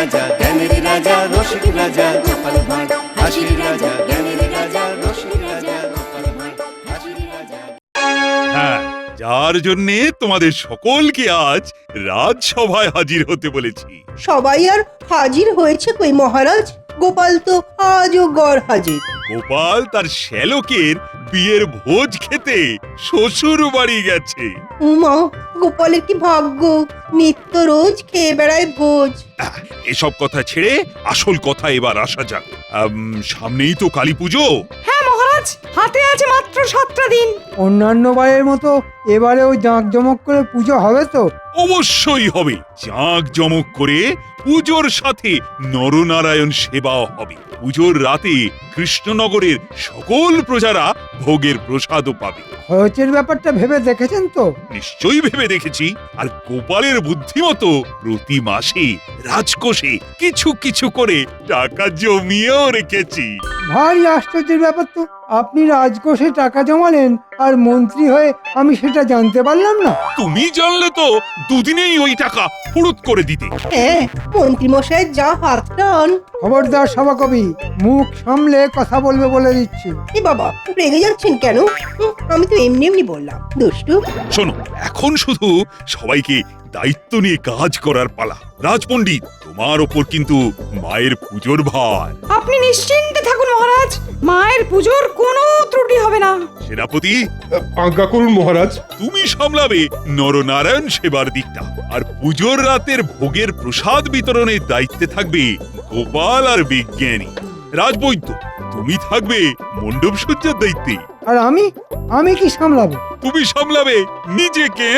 রাজা জ্ঞানের রাজা রসিক রাজা গোপাল ভাঁড় হাসির রাজা জ্ঞানের রাজা রসিক রাজা গোপাল ভাঁড় হাসির রাজা। হ্যাঁ, যার জন্যে তোমাদের সকলকে আজ রাজসভায় হাজির হতে বলেছি। সবাই আর হাজির হয়েছে কই মহারাজ? গোপাল তো আজও গড় হাজির। গোপাল তার শ্যালকের বিয়ের ভোজ খেতে শ্বশুর বাড়ি গেছে। উমা, গোপালের কি ভাগ্য, নিত্য রোজ খেয়ে বেড়ায় ভোজ। এসব কথা ছেড়ে আসল কথা এবার আসা যাক। সামনেই তো কালী পুজো। হ্যাঁ মহারাজ, হাতে আছে মাত্র 7টা দিন। অন্যান্য বারের মতো এবারেও জাঁকজমক করে পুজো হবে তো? অবশ্যই হবে। জাঁকজমক করে পুজোর সাথে নরনারায়ণ সেবাও হবে। পুজোর রাতে কৃষ্ণনগরের সকল প্রজারা ভোগের প্রসাদও পাবে। খরচের ব্যাপারটা ভেবে দেখেছেন তো? নিশ্চয়ই ভেবে দেখেছি। আর গোপালের বুদ্ধিমতো প্রতি মাসে রাজকোষে কিছু কিছু করে টাকা জমিয়েও রেখেছি। ভারী আশ্চর্যের ব্যাপার তো, আপনি রাজকোষে টাকা জমালেন আর মন্ত্রী হয়ে আমি সেটা জানতে পারলাম না। তুমি জানলে তো দুদিনেই ওই টাকা ফুরুত করে দিতে। হ্যাঁ, মন্ত্রী মশাইয়ের যা হাত টান। খবরদার সভাকবি, মুখ সামলে কথা বলবে বলে দিচ্ছি। এ বাবা, রেগে যাচ্ছেন কেন? আমি তো এমনি এমনি বললাম, দুষ্টু। শোনো, এখন শুধু সবাইকে দায়িত্ব নিয়ে কাজ করার পালা। রাজপণ্ডিত, তোমার ওপর কিন্তু মায়ের পুজোর ভার। আপনি নিশ্চিন্তে থাকুন মহারাজ, মায়ের পুজোর কোনো ত্রুটি হবে না। সেনাপতি, আজ্ঞা করুন মহারাজ। তুমি সামলাবে নরনারায়ণ সেবার দিকটা, আর পুজোর রাতের ভোগের প্রসাদ বিতরণের দায়িত্বে থাকবে গোপাল আর বিজ্ঞানী। রাজবৈদ্য, তুমি থাকবে মণ্ডপ সজ্জার দায়িত্বে। আর আমি কি সামলাবো? তুমি সামলাবে নিজেকে।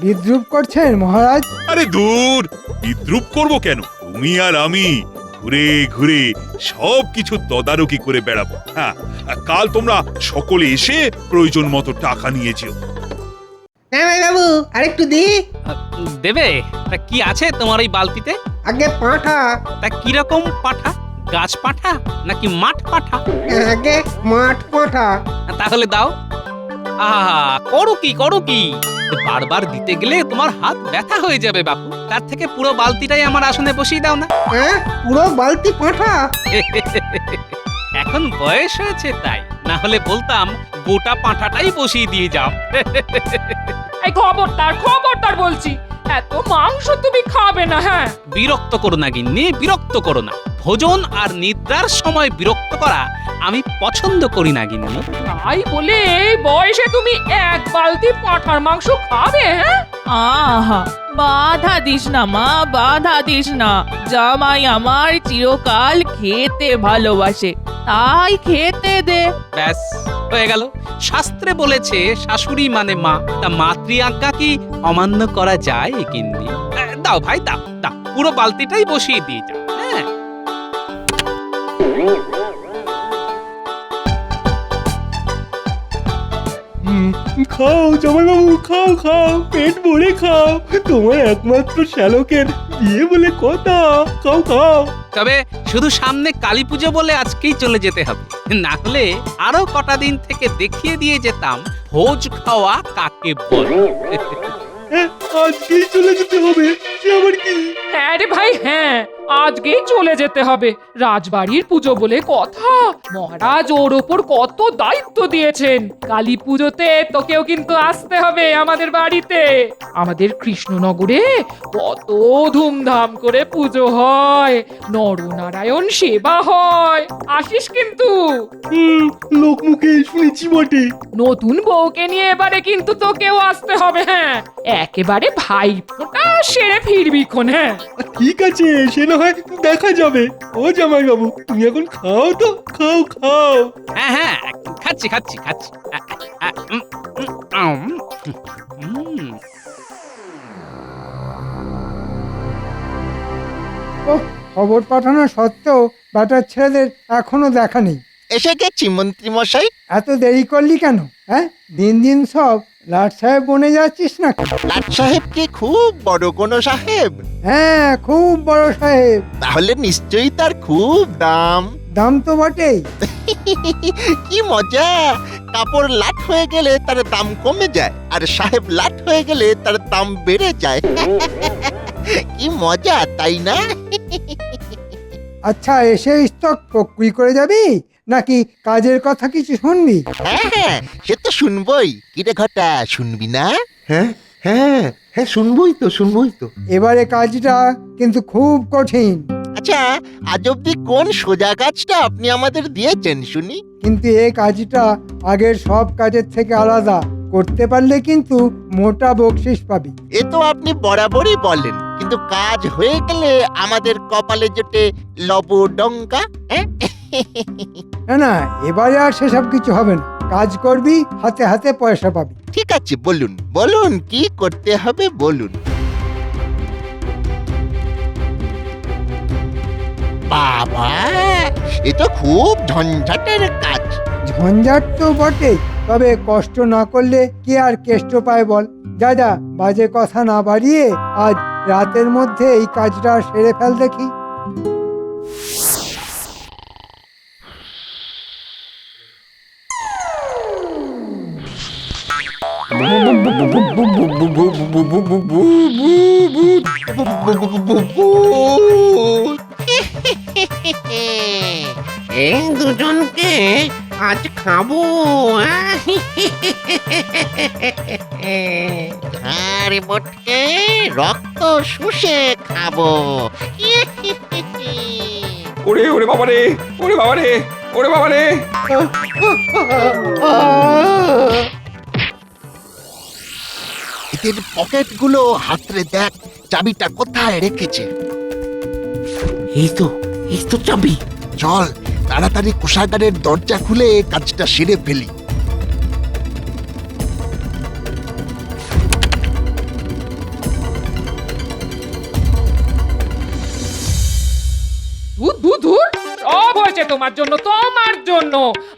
বিদ্রুপ করছেন মহারাজ? আরে দূর, বিদ্রুপ করব কেন? তুমি আর আমি ঘুরে ঘুরে সব কিছু তদারকি করে বেড়াবো। হ্যাঁ, কাল তোমরা সকলে এসে প্রয়োজন মতো টাকা নিয়ে যেও। হ্যাঁ বাবু, আরেকটু দি। দেবে? তা কি আছে তোমার এই বালতিতে? আগে পাঁঠা। তা কিরকম পাঠা? গাছ পাঠা নাকি মাঠ পাঠা? আগে মাঠ পাঁঠা। তাহলে দাও। আহা, করো কি বারবার দিতে গেলে তোমার হাত ব্যথা হয়ে যাবে বাপু। তার থেকে পুরো বালতিটাই আমার আসনে বসিয়ে দাও না। হ্যাঁ, পুরো বালতি পাঁঠা। এখন বয়স হয়েছে তাই, না হলে বলতাম গোটা পাঁঠাটাই বসিয়ে দিয়ে যাও। এই খবরদার বলছি, এত মাংস তুমি খাবে না। হ্যাঁ, বিরক্ত করো না গিন্নি, বিরক্ত করো না। ভোজন আর নিদ্রার সময় বিরক্ত করা আমি পছন্দ করি না গিন্নি। তাই বলে এই বয়সে তুমি এক বালতি পাঁঠার মাংস খাবে? হ্যাঁ, আহা, বাধা দিস না মা, বাধা দিস না। জামাই আমার চিরকাল খেতে ভালোবাসে, তাই খেতে দে। ব্যাস হয়ে গেল। শাস্ত্রে বলেছে শাশুড়ি মানে মা, তা মাতৃ আজ্ঞা কি অমান্য করা যায় গিন্নি? দাও ভাই, দাও দাও, পুরো বালতিটাই বসিয়ে দিয়ে যাও। হ্যাঁ, খাও জামাইবাবু, খাও, পেট ভরে খাও। তোমার একমাত্র শ্যালকের বিয়ে বলে কথা। খাও। তবে শুধু সামনে কালী পুজো বলে আজকেই চলে যেতে হবে, না হলে আরো কটা দিন থেকে দেখিয়ে দিয়ে যেতাম ভোজ খাওয়া কাকে বলে। আজকেই চলে যেতে হবে? সে আবার কি? হ্যাঁ রে ভাই, হ্যাঁ, আজকেই চলে যেতে হবে। রাজবাড়ির পুজো বলে কথা, মহারাজ ওর ওপর কত দায়িত্ব দিয়েছেন। কালী পুজোতে তোকেও কিন্তু আসতে হবে আমাদের বাড়িতে। আমাদের কৃষ্ণনগরে কত ধুমধাম করে পুজো হয়, নরনারায়ণ সেবা হয়। আসিস কিন্তু। লোকমুখে শুনেছি বটে। নতুন বউকে নিয়ে এবারে কিন্তু তোকেও আসতে হবে। হ্যাঁ, একেবারে ভাই ফোঁটা সেরে ফিরবি খন। হ্যাঁ, ঠিক আছে, সে না হয় দেখা যাবে। ও জামাইবাবু, তুমি এখন খাও তো, খাও। হ্যাঁ, খাচ্ছি। খবর পাঠানো সত্ত্বেও ব্যাটার ছেলেদের এখনো দেখা নেই। এসে গেছি মন্ত্রী মশাই। এত দেরি করলি কেন? হ্যাঁ, দিন সব লাট সাহেব বনে যাচ্ছিস নাকি? লাট সাহেব কি খুব বড় কোনো সাহেব? হ্যাঁ, খুব বড় সাহেব। তাহলে নিশ্চয়ই তার খুব দাম। দাম তো বটেই। কি মজা! কাপড় লাট হয়ে গেলে তার দাম কমে যায়, আর সাহেব লাট হয়ে গেলে তার দাম বেড়ে যায়। কি মজা, তাই না? আচ্ছা, এসে স্টক প্রক্রি করে যাবি নাকি কাজের কথা কিছু শুনবি? হ্যাঁ হ্যাঁ, সে তো শুনবই। কিরে ঘটা, শুনবি না? হ্যাঁ হ্যাঁ হ্যাঁ, শুনবই তো। এবারে কাজটা কিন্তু খুব কঠিন, আচ্ছা, আজ অব্দি কোন সোজা কাজটা আপনি আমাদের দিয়েছেন শুনি? কিন্তু এই কাজটা আগের সব কাজের থেকে আলাদা। করতে পারলে কিন্তু মোটা বকশিস পাবি। এ তো আপনি বরাবরই বলেন, কিন্তু কাজ হয়ে গেলে আমাদের কপালে জোটে লবডঙ্কা। না না, এবারে আর সেসব কিছু হবে না। কাজ করবি, হাতে হাতে পয়সা পাবি। ঠিক আছে, বলুন বলুন, কি করতে হবে বলুন। বাবা, এ তো খুব ঝঞ্ঝাটের কাজ। ঝঞ্ঝাট তো বটেই, তবে কষ্ট না করলে কে আর কেষ্ট পায় বল। যা যা, বাজে কথা না বাড়িয়ে আজ রাতের মধ্যে এই কাজটা সেরে ফেল দেখি। এই দুজনকে আজ খাবো। আরে মোটকে, রক্ত শুষে খাবো। ওরে বাবা রে, ওরে বাবা রে, ওরে বাবা রে। এদের পকেটগুলো হাতরে দেখ, চাবিটা কোথায় রেখেছে। এই তো চাবি। চল তাড়াতাড়ি কোষাগারের দরজা খুলে কাজটা সেরে ফেলি। ধুর, সব হয়েছে তোমার জন্য।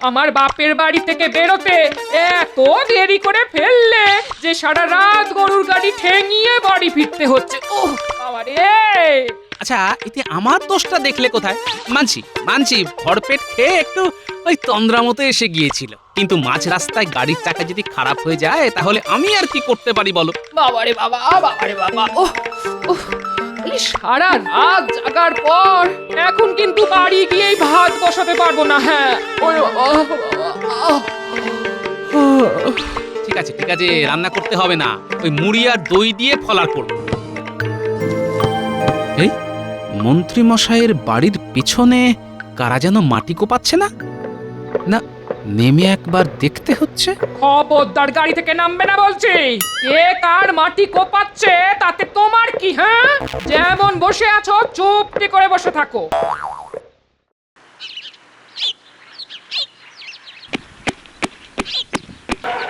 আমার বাপের বাড়ি থেকে বেরোতে এত দেরি করে ফেললে যে সারা রাত গরুর গাড়ি ঠেঙিয়ে বাড়ি ফিরতে হচ্ছে। ওহ বাবা রে! আচ্ছা, এতে আমার দোষটা দেখলে কোথায়? মানছি ভরপেট খেয়ে একটু ওই তন্দ্রা মতো এসে গিয়েছিল, কিন্তু মাঝ রাস্তায় গাড়ির চাকা যদি খারাপ হয়ে যায় তাহলে আমি আর কি করতে পারি বলো? বাবারে বাবা। ওহ এই সারা রাত জাগার পর এখন কিন্তু বাড়ি গিয়েই ভাত বসাতে পারবো না। হ্যাঁ, ওরে বাবা। ঠিক আছে, রান্না করতে হবে না, ওই মুড়ি আর দই দিয়ে ফলার করব। এই মন্ত্রী মশাইয়ের বাড়ির পিছনে কারা যেন মাটি কোপাচ্ছে না? নেমে একবার দেখতে হচ্ছে। খবরদার গাড়ি থেকে নামবে না বলছি। কে কার মাটি কোপাচ্ছে তাতে তোমার কি? হ্যাঁ, যেমন বসে আছো চুপটি করে বসে থাকো।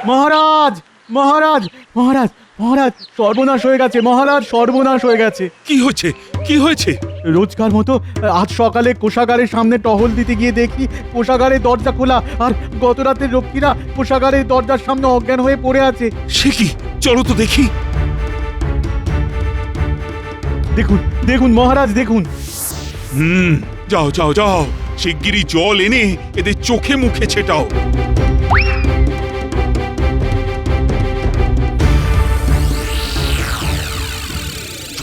মহারাজ মহারাজ মহারাজ মহারাজ, সর্বনাশ হয়ে গেছে মহারাজ, সর্বনাশ হয়ে গেছে। কি হয়েছে? রোজকার মতো আজ সকালে কোষাগারের সামনে টহল দিতে গিয়ে দেখি কোষাগারের দরজা খোলা, আর গত রাতের রক্ষীরা কোষাগারের দরজার সামনে অজ্ঞান হয়ে পড়ে আছে। সে কি? চলো তো দেখি। দেখুন মহারাজ, দেখুন। যাও, শিগগিরই জল এনে এদের চোখে মুখে ছেটাও।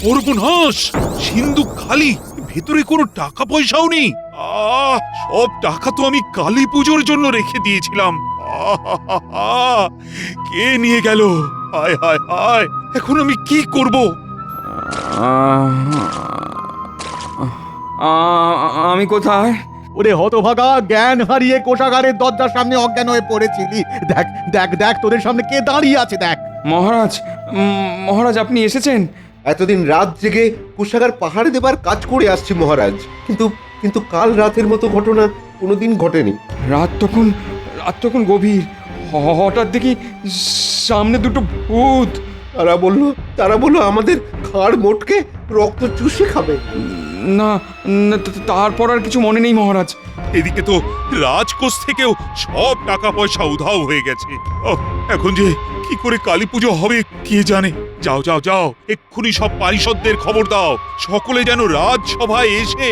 সর্বনাশ! সিন্ধুক খালি, ভেতরে কোনো টাকা পয়সাও নেই। সব টাকা তো আমি কালী পুজোর জন্য রেখে দিয়েছিলাম। কে নিয়ে গেল? হায় হায় হায়, এখন আমি কি করব? আমি কোথায়? ওরে হতভাগা, জ্ঞান হারিয়ে কোষাগারের দরজার সামনে অজ্ঞান হয়ে পড়েছিলি। দেখ তোদের সামনে কে দাঁড়িয়ে আছে, দেখ। মহারাজ আপনি এসেছেন? এতদিন রাত জেগে কোষাগার পাহাড়ে দেবার কাজ করে আসছি মহারাজ, কিন্তু কাল রাতের মতো ঘটনা কোনোদিন ঘটেনি। রাত তখন গভীর, হঠাৎ দেখি সামনে দুটো ভূত। তারা বললো আমাদের খাড় মোটকে রক্ত চুষে খাবে। না, তারপর আর কিছু মনে নেই মহারাজ। এদিকে তো রাজকোষ থেকেও সব টাকা পয়সা উধাও হয়ে গেছে। এখন যে কি করে কালী পুজো হবে কে জানে। যাও যাও যাও, এক্ষুনি সব পারিষদদের খবর দাও, সকলে যেন রাজসভায় এসে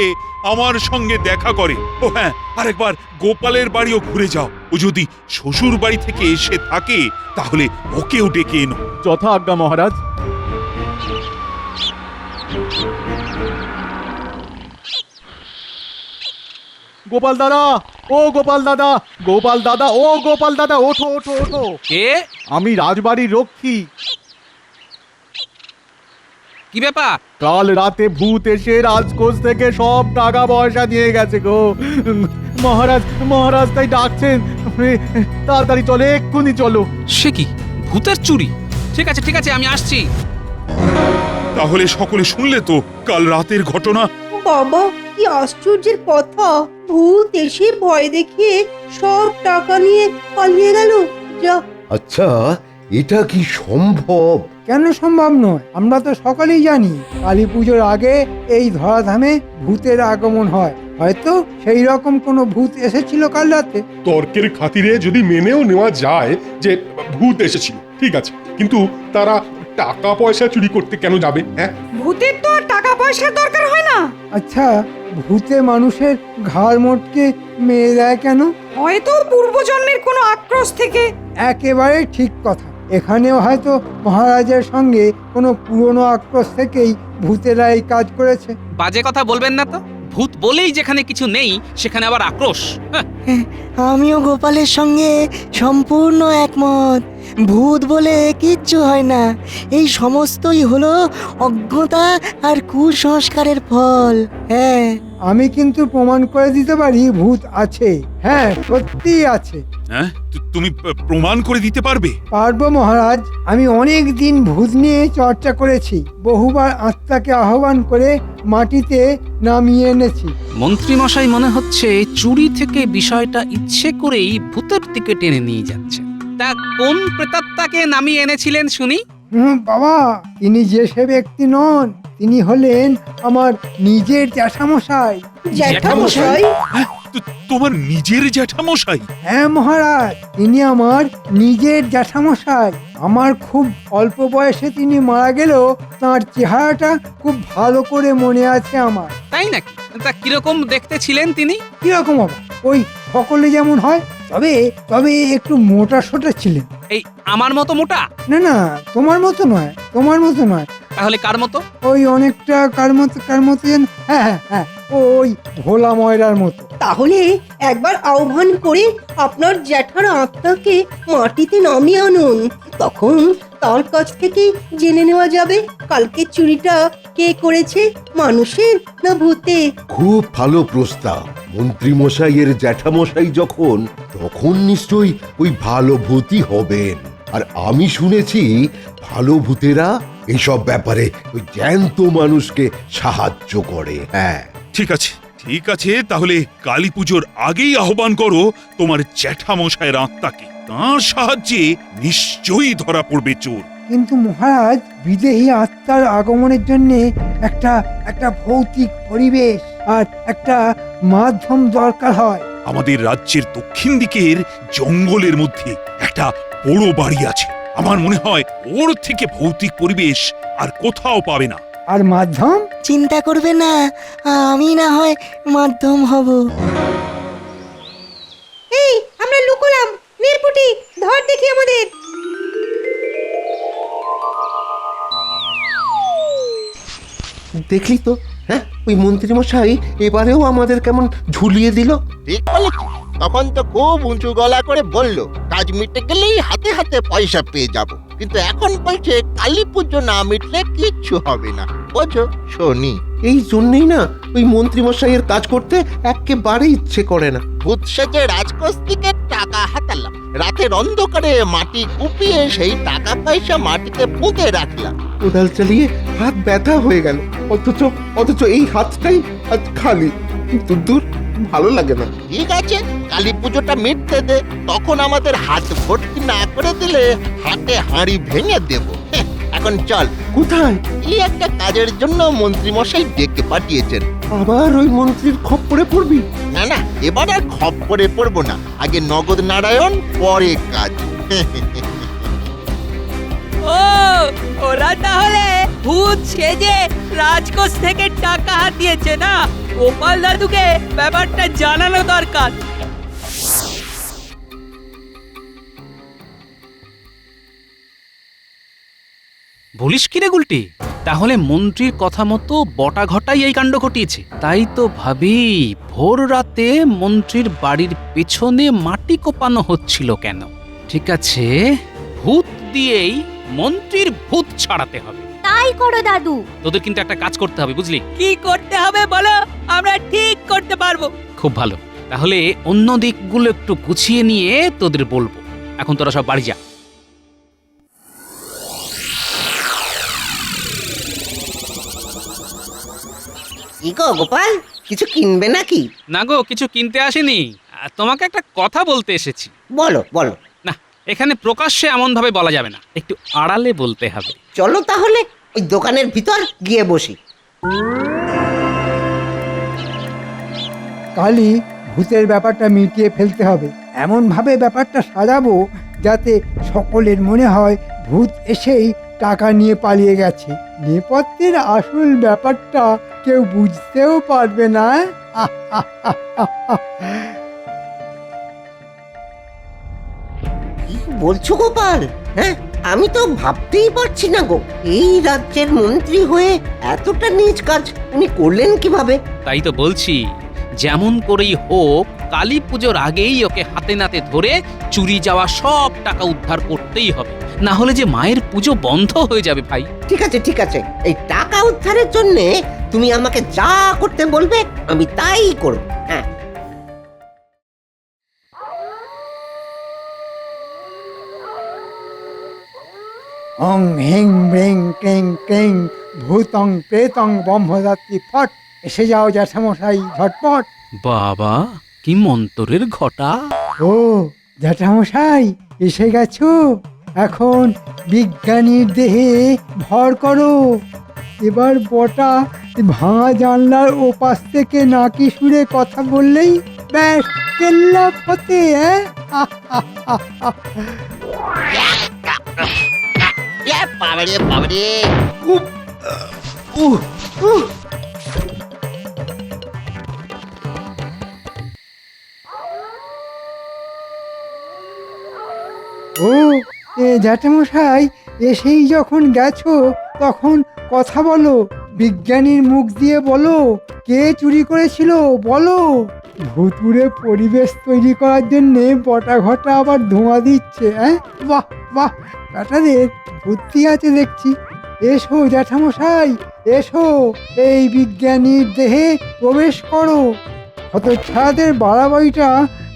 আমার সঙ্গে দেখা করে। ও হ্যাঁ, আরেকবার গোপালের বাড়িও ঘুরে যাও। ও যদি শ্বশুর বাড়ি থেকে এসে থাকে তাহলে ওকেও ডেকে এনো। যথা আজ্ঞা মহারাজ। গোপাল দাদা, ও গোপাল দাদা, গোপাল দাদা, ও গোপাল দাদা, ওঠো ওঠো ওঠো। কে? আমি রাজবাড়ির রক্ষী। কি ব্যাপার? কাল রাতে ভূত এসে রাজকোষ থেকে সব টাকা পয়সা নিয়ে গেছে গো। মহারাজ, মহারাজ তাই ডাকছেন। তাড়াতাড়ি চলে, এক্ষুনি চলো। সে কি, ভূতের চুরি? ঠিক আছে ঠিক আছে, আমি আসছি। তাহলে সকলে শুনলে তো কাল রাতের ঘটনা। বাবা, কি আশ্চর্যের কথা! ভূত এসে ভয় দেখিয়ে সব টাকা নিয়ে পালিয়ে গেল। যা, আচ্ছা, এটা কি সম্ভব? কেন সম্ভব নয়? আমরা তো সকলেই জানি কালী পুজোর আগে এই ধরাধামে ভূতের আগমন হয়। হয়তো সেই রকম কোনো ভূত এসেছিল কাল রাতে। তর্কের খাতিরে যদি মেনেও নেওয়া যায় যে ভূত এসেছিল, ঠিক আছে, কিন্তু তারা টাকা পয়সা চুরি করতে কেন যাবে? হ্যাঁ, ভূতের তো আর টাকা পয়সার দরকার হয় না। আচ্ছা, ভূতে মানুষের ঘাড় মোটকে মেরে দেয় কেন? হয়তো পূর্বজন্মের কোনো আক্রোশ থেকে। একেবারে ঠিক কথা। এখানেও হয়তো মহারাজের সঙ্গে কোনো পুরনো আক্রোশ থেকেই ভূতেরা এই কাজ করেছে। বাজে কথা বলবেন না তো। ভূত বলেই যেখানে কিছু নেই সেখানে আবার আক্রোশ। হ্যাঁ, আমিও গোপালের সঙ্গে সম্পূর্ণ একমত। ভূত বলে কিচ্ছু হয় না, এই সমস্তই হলো অজ্ঞতা আর কুসংস্কারের ফল। হ্যাঁ, আমি কিন্তু প্রমাণ করে দিতে পারি ভূত আছে। হ্যাঁ, সত্যিই আছে। হ্যাঁ, তুমি প্রমাণ করে দিতে পারবে? পারবো মহারাজ। আমি অনেক দিন ভূত নিয়ে চর্চা করেছি, বহুবার আত্মাকে আহ্বান করে মাটিতে নামিয়ে এনেছি। মন্ত্রী মশাই মনে হচ্ছে চুরি থেকে বিষয়টা ইচ্ছে করেই ভূতের দিকে টেনে নিয়ে যাচ্ছে। তা কোন প্রেতাত্মাকে নামিয়ে এনেছিলেন শুনি? বাবা, তিনি যে সে ব্যক্তি নন, তিনি হলেন আমার নিজের জ্যাঠামশাই। জ্যাঠামশাই? তোমার নিজের জ্যাঠামশাই? হ্যাঁ মহারাজ, তিনি আমার নিজের জ্যাঠামশাই। আমার খুব অল্প বয়সে তিনি মারা গেলেও তার চেহারাটা খুব ভালো করে মনে আছে আমার। তাই নাকি? তা কিরকম দেখতে ছিলেন তিনি? কিরকম হবে? ওই সকলে যেমন হয়, তবে তবে একটু মোটা সোটা ছিলেন। এই আমার মতো মোটা? না না, তোমার মতো নয়, তোমার মতো নয়। তাহলে কার মতো? ওই অনেকটা কার মতো যেন, হ্যাঁ হ্যাঁ হ্যাঁ, ওই ভোলা ময়রার মতো। তাহলে একবার আহ্বান করে আপনার জ্যাঠার আত্মাকে মাটিতে নামিয়ে আনুন। তখন তার কাছ থেকে জেনে নেওয়া যাবে কালকে চুরিটা কে করেছে, মানুষের না ভূতে। খুব ভালো প্রস্তাব। মন্ত্রী মশাইয়ের জ্যাঠামশাই যখন, তখন নিশ্চয়ই ওই ভালো ভূতই হবেন। আর আমি শুনেছি ভালো ভূতেরা এইসব ব্যাপারে ওই জ্যান্ত মানুষকে সাহায্য করে। হ্যাঁ, ঠিক আছে ঠিক আছে, তাহলে কালী পুজোর আগেই আহ্বান করো তোমার জ্যাঠামশায়ের আত্মাকে। তার সাহায্যে নিশ্চয়ই ধরা পড়বে চোর। কিন্তু মহারাজ, বিদেহী আত্মার আগমনের জন্য একটা ভৌতিক পরিবেশ আর একটা মাধ্যম দরকার হয়। আমাদের রাজ্যের দক্ষিণ দিকের জঙ্গলের মধ্যে একটা বড় বাড়ি আছে। আমার মনে হয় ওর থেকে ভৌতিক পরিবেশ আর কোথাও পাবে না। আর মাধ্যম? চিন্তা করবে না, আমি না হয় মাধ্যম হব। এই, আমরা লুকোলাম। নিরপুটি, ধর দেখি আমাদের। দেখলি তো? হ্যাঁ, ওই মন্ত্রী মশাই এবারেও আমাদের কেমন ঝুলিয়ে দিল। ঠিক বলেছি। তখন তো খুব উঁচু গলা করে বলল কাজ মিটে গেলেই হাতে হাতে পয়সা পেয়ে যাব, কিন্তু এখন বলছে কালী পুজো না মিটলে কিচ্ছু হবে না। বোঝো শনি, এই জন্যই না ওই মন্ত্রী মশাইয়ের কাজ করতে একেবারে ইচ্ছে করে না। ভূত সেজে রাজকোষ থেকে টাকা হাতালাম, রাতের অন্ধকারে মাটি কুপিয়ে সেই টাকা পয়সা মাটিতে পুঁতে রাখলাম। কোদাল চালিয়ে হাত ব্যথা হয়ে গেল, অথচ এই হাতটাই আজ খালি। দূর, ভালো লাগে না। ঠিক আছে, কালী পুজোটা মিটতে দে, তখন আমাদের হাত ভর্তি না করে দিলে হাতে হাঁড়ি ভেঙে দেব। এখন চল। কোথায়? এই একটা কাজের জন্য মন্ত্রী মশাই ডেকে পাঠিয়েছেন। আবার ওই মন্ত্রীর খপ্পরে পড়বি? না না, এবার আর খপ্পরে পড়বো না। আগে নগদ নারায়ণ, পরে কাজ। ও ওরা তাহলে ভূত সেজে রাজকোষ থেকে টাকা হাতিয়েছে না? গোপাল দাদুকে ব্যাপারটা জানানো দরকার। বলিস কি রে গুলটি? তাহলে মন্ত্রীর কথা মতো বটা ঘটাই এই কাণ্ড ঘটিয়েছে। তাই তো ভাবি ভোর রাতে মন্ত্রীর বাড়ির পেছনে মাটি কোপানো হচ্ছিল কেন? ঠিক আছে, ভূত দিয়েই মন্ত্রীর ভূত ছাড়াতে হবে। তাই করো দাদু। তোদের কিন্তু একটা কাজ করতে হবে, বুঝলি? কি করতে হবে বলো, আমরা ঠিক করতে পারবো। খুব ভালো, তাহলে অন্য দিকগুলো একটু গুছিয়ে নিয়ে তোদের বলবো। এখন তোরা সব বাড়ি যা। কি গো গোপাল, কিছু কিনবে নাকি? না গো, কিছু কিনতে আসিনি, তোমাকে একটা কথা বলতে এসেছি। বলো বলো। না, এখানে প্রকাশ্যে এমন ভাবে বলা যাবে না, একটু আড়ালে বলতে হবে। চলো তাহলে ওই দোকানের ভিতর গিয়ে বসি। কালই ভূতের ব্যাপারটা মিটিয়ে ফেলতে হবে। এমন ভাবে ব্যাপারটা সাজাবো যাতে সকলের মনে হয় ভূত এসেই টাকা নিয়ে পালিয়ে গেছে। নেপথ্যের আসল ব্যাপারটা কেউ বুঝতেও পারবে না। কি বলছো গোপাল? হ্যাঁ, আমি তো ভাবতেই পারছি না গো, এই রাজ্যের মন্ত্রী হয়ে এতটা নীচ কাজ উনি করলেন কিভাবে? তাই তো বলছি, যেমন করেই হোক কালী পুজোর আগেই ওকে হাতে নাতে ধরে চুরি যাওয়া সব টাকা উদ্ধার করতেই হবে, না হলে যে মায়ের পুজো বন্ধ হয়ে যাবে ভাই। ঠিক আছে ঠিক আছে, এই টাকা উদ্ধারের জন্য তুমি আমাকে যা করতে বলবে আমি তাই করব। হ্যাঁ, অং হেং ব্রেং ক্রেং ক্রেং ভূতং প্রেতং ব্রহ্মযাত্রী ফট। এসে যাও জ্যাঠামশাই ঝটপট। বাবা, কি মন্তরের ঘটা! ও জ্যাঠামশাই এসে গেছো? এখন বিজ্ঞানীর দেহে ভর করো। এবার বটা ভাঙা জানলার ওপাশ থেকে নাকি সুরে কথা বললেই ব্যাস কেল্লা ফতে। বাবারে বাবারে, ও জ্যাঠামশাই এসেই যখন গেছো তখন কথা বলো। বিজ্ঞানীর মুখ দিয়ে বলো কে চুরি করেছিল বলো। ভুতুড়ে পরিবেশ তৈরি করার জন্য বটা ঘটা আবার ধোঁয়া দিচ্ছে। হ্যাঁ, বাহ বাহ, ব্যাটাদের বুদ্ধি আছে দেখছি। এসো জ্যাঠামশাই এসো, এই বিজ্ঞানীর দেহে প্রবেশ করো। হতচ্ছাড়াদের বাড়াবাড়িটা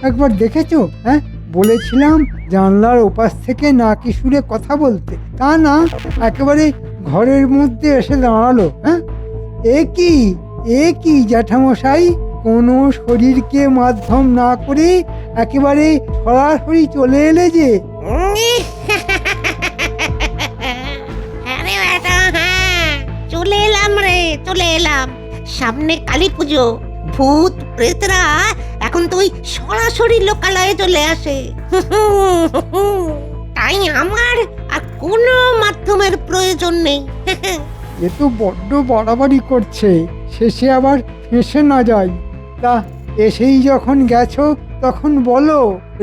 একবার দেখেছো? হ্যাঁ, বলেছিলাম জানলার ওপাশ থেকে নাকি সুরে কথা বলতে, তা না একেবারে ঘরের মধ্যে এসে দাঁড়ালো। হ্যাঁ, এ কি জ্যাঠামশাই, কোনো শরীরকে মাধ্যম না করে একেবারে সরাসরি চলে এলে যে। চলে এলাম রে, চলে এলাম। সামনে কালী পুজো, ভূত প্রেতরা এখন তো ওই সরাসরি লোকালয়ে চলে আসে। তাই আমার আর কোনো মাধ্যমের প্রয়োজন নেই। এ তো বড্ড বাড়াবাড়ি করছে, শেষে আবার ফেঁসে না যায়। তা এসেই যখন গেছো তখন বলো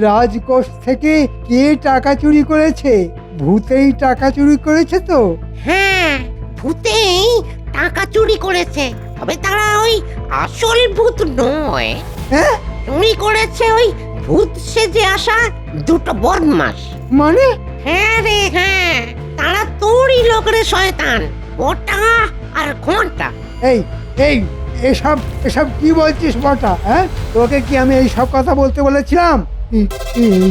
রাজকোষ থেকে কে টাকা চুরি করেছে? ভূতেই টাকা চুরি করেছে তো? হ্যাঁ, ভূতেই টাকা চুরি করেছে, তবে তারা ওই আসল ভূত নয়। হ্যাঁ, চুরি করেছে ওই ভূত সেজে আসা দুটো বদমাস। মানে? হ্যাঁ রে হ্যাঁ, তারা তোরই লোক রে শয়তান, বটা আর ঘন্টা। এই এই এসব এসব কি বলছিস বটা? হ্যাঁ, তোকে কি আমি এই সব কথা বলতে বলেছিলাম? এই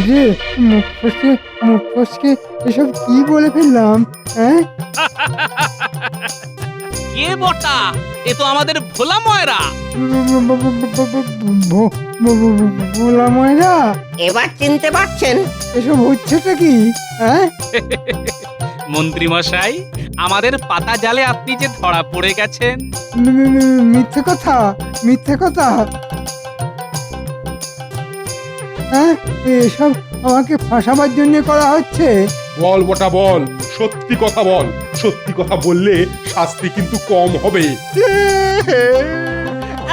যে মুখ ফসকে এসব কি বলে ফেললাম? হ্যাঁ, কে বটা? এ তো আমাদের ভোলা ময়রা। ভোলা ময়রা, এবার চিনতে পারছেন? এসব হচ্ছেটা কি? হ্যাঁ, মন্ত্রী মশাই, আমাদের পাতা জালে আপনি যে ধরা পড়ে গেছেন। মিথ্যে কথা, মিথ্যে কথা। হ্যাঁ, এসব আমাকে ফাঁসাবার জন্য করা হচ্ছে? বল বটা বল, সত্যি কথা বল। সত্যি কথা বললে শাস্তি কিন্তু কম হবে।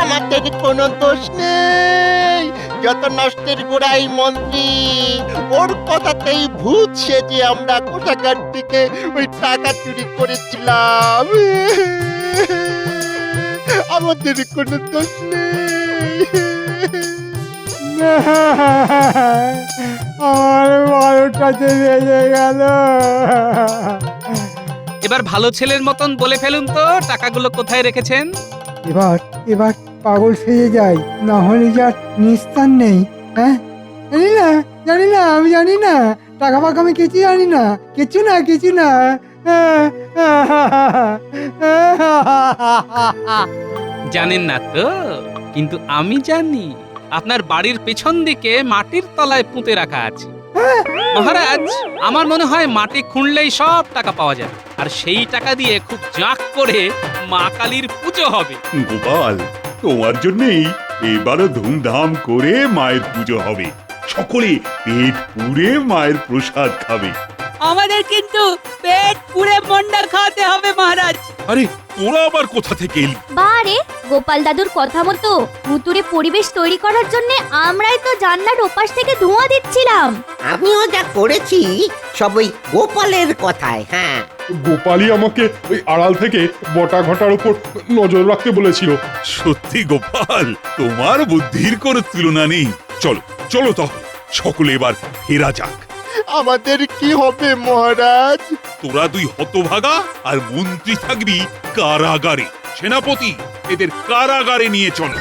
আমাদের কোনো দোষ নেই, যত নষ্টের গোড়াই মন্ত্রী। ওর কথাতেই ভূত সেজে আমরা কোষাগার থেকে ওই টাকা চুরি করেছিলাম। আমাদের কোনো দোষ নেই। আমার 12টাতে বেজে গেল। এবার ভালো ছেলের মতন বলে ফেলুন তো টাকাগুলো কোথায় রেখেছেন। এবার এবার পাগল সেজে যাই, না হলে যার নিস্তার নেই। হ্যাঁ, জানি না, আমি জানি না। টাকা ফাঁকা আমি কিছু জানি না, কিছু না। জানেন না তো, কিন্তু আমি জানি আপনার বাড়ির পেছন দিকে মাটির তলায় পুঁতে রাখা আছে। মহারাজ, আমার মনে হয় মাটি খুঁড়লেই সব টাকা পাওয়া যাবে, আর সেই টাকা দিয়ে খুব জাঁক করে মা কালীর পুজো হবে। গোপাল, তোমার জন্যই এবারও ধুমধাম করে মায়ের পুজো হবে। সকলে পেট পুড়ে মায়ের প্রসাদ খাবে। আমাদের কিন্তু পেট পুড়ে মন্ডা খাওয়াতে হবে মহারাজ। আরে তোরা আবার কোথা থেকে এলি? বারে গোপাল দাদুর কথা মতো ভুতুড়ে পরিবেশ তৈরি করার জন্য আমরাই তো জানলার ওপাশ থেকে ধোঁয়া দিচ্ছিলাম। আমিও যা করেছি সব ওই গোপালের কথায়। হ্যাঁ, গোপালই আমাকে ওই আড়াল থেকে বটা ঘটার উপর নজর রাখতে বলেছিল। সত্যি গোপাল, তোমার বুদ্ধির কোনো তুলনা নেই। চলো চলো তাহলে সকলে এবার ফেরা যাক। আমাদের কি হবে মহারাজ? তোরা দুই হতভাগা আর মন্ত্রী থাকবি কারাগারে। সেনাপতি, এদের কারাগারে নিয়ে চলো।